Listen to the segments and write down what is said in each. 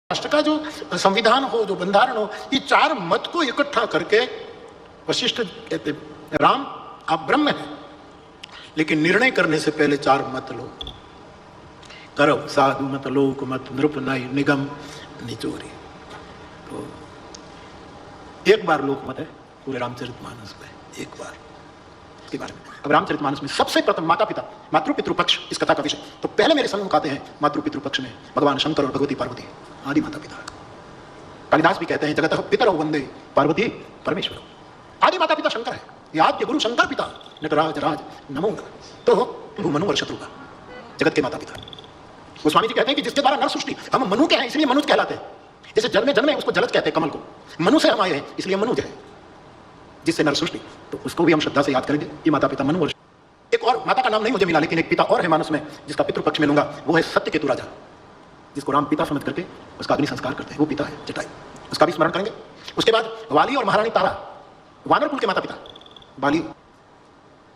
राष्ट्र का जो संविधान हो, जो बंधारण हो, ये चार मत को इकट्ठा करके वशिष्ठ कहते राम आप ब्रह्म हैं, लेकिन निर्णय करने से पहले चार मत लो। करो साधु मत, लोक मत, नृप नय, निगम निचोरी। तो एक बार लोक मत है पूरे रामचरितमानस में, एक बार इसके बारे में। अब रामचरितमानस में सबसे प्रथम माता पिता, मातृ पितृ पक्ष इस कथा का विषय। तो पहले मेरे सम्मुख आते हैं मातृ पितृ पक्ष में भगवान शंकर और भगवती पार्वती, आदि माता पिता। कालिदास भी कहते हैं जगत पितरौ वंदे पार्वती परमेश्वर। आदि माता पिता शंकर है, ये आद्य गुरु शंकर पिता नटराज राज नमो नमः। तो भू मनु और शत्रुघ्न जगत के माता पिता। गोस्वामी जी कहते हैं कि जिसके द्वारा नर सृष्टि, हम मनु के हैं इसलिए मनुज कहलाते हैं। जैसे जन्मे जन्मे उसको जलज कहते हैं, कमल को मनु से हम आए हैं इसलिए मनुज है, जिससे नर सृष्टि। तो उसको भी हम श्रद्धा से याद करेंगे, ये माता पिता मनु और। एक और माता का नाम नहीं मुझे मिला, लेकिन एक पिता और है मानस में जिसका पितृपक्ष में लूंगा, वो है सत्यकेतु राजा, जिसको राम पिता समझ करके उसका अग्नि संस्कार करते हैं। वो पिता है जटायु, उसका भी स्मरण करेंगे। उसके बाद वाली और महारानी तारा, वानर कुल के माता पिता। वाली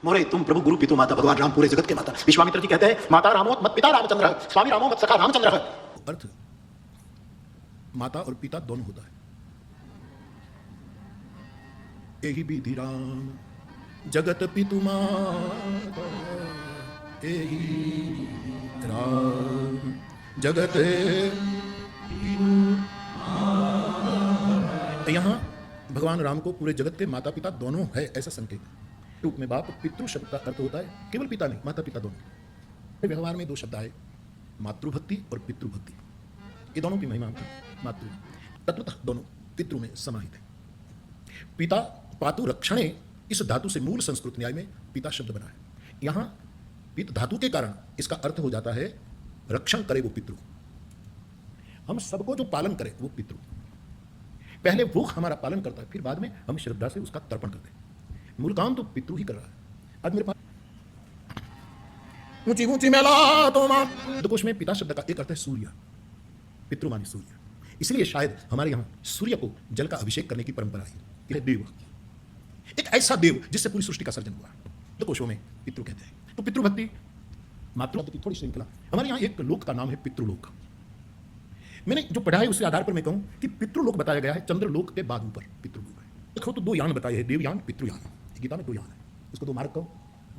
मोरे तुम प्रभु गुरु पितु माता, भगवान राम पूरे जगत के माता। विश्वामित्र जी कहते हैं माता रामो मत पिता रामचंद्र, स्वामी रामो मत सखा रामचंद्र। अर्थ माता और पिता दोनों होता है। एहि विधि राम जगत पितु माता, एहि राम जगत। यहाँ भगवान राम को पूरे जगत के माता पिता दोनों है ऐसा संकेत। टूक में बाप पितृ शब्द का अर्थ होता है केवल पिता नहीं, माता पिता दोनों। व्यवहार में दो शब्द आए, मातृभक्ति और पितृभक्ति। ये दोनों की महिमा मातृ तत्वतः दोनों पितृ में समाहित है। पिता पातु रक्षणे इस धातु से मूल संस्कृत न्याय में पिता शब्द बना है। यहाँ पित धातु के कारण इसका अर्थ हो जाता है रक्षण करे वो पितृ, हम सबको जो पालन करे वो पितृ। पहले वो हमारा पालन करता है, फिर बाद में हम श्रद्धा से उसका तर्पण करते हैं। मूल काम तो पितृ ही कर रहा है। आज मेरे पास ऊंची ऊंची मेला तो कोश में पिता शब्द का एक अर्थ है सूर्य, पितृ माने सूर्य। इसलिए शायद हमारे यहाँ सूर्य को जल का अभिषेक करने की परंपरा है। यह देव, एक ऐसा देव जिससे पूरी सृष्टि का सर्जन हुआ, तो कोशों में पितृ कहते हैं। तो पितृभक्ति मातृभक्ति की थोड़ी श्रृंखला। हमारे यहाँ एक लोक का नाम है पितृलोक। मैंने जो पढ़ा है उसके आधार पर मैं कहूं कि पितृलोक बताया गया है चंद्रलोक के बाद ऊपर पितृलोक है। देखो तो दो यान बताए हैं, देवयान पितृयान। गीता में दो यान है, उसको दो मार्ग कहो,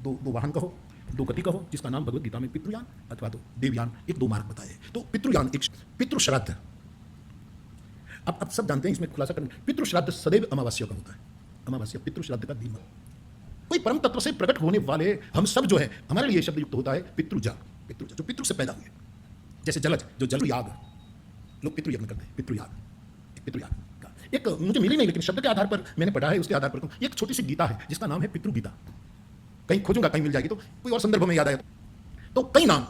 दो वाहन कहो, दो गति कहो, जिसका नाम भगवत गीता में पितृयान अथवा तो देवयान, एक दो मार्ग बताए। तो पितृयान एक पितृ श्राद्ध। अब सब जानते हैं, इसमें खुलासा करना, पितृ श्राद्ध सदैव अमावस्या का होता है। अमावस्या पितृ श्राद्ध का दिन। कोई परम तत्व से प्रकट होने वाले हम सब जो है, हमारे लिए शब्द युक्त होता है पितृजा। पितृजा जो पितृ से पैदा हुए, जैसे जलज जो जल याग, लोग पितृ यज्ञ करते हैं, पितृयाग का एक मुझे मिली नहीं, लेकिन शब्द के आधार पर मैंने पढ़ा है, उसके आधार पर एक छोटी सी गीता है जिसका नाम है पितृ गीता। कहीं खोजूंगा, कहीं मिल जाएगी, तो कोई और संदर्भ में याद आया तो कई नाम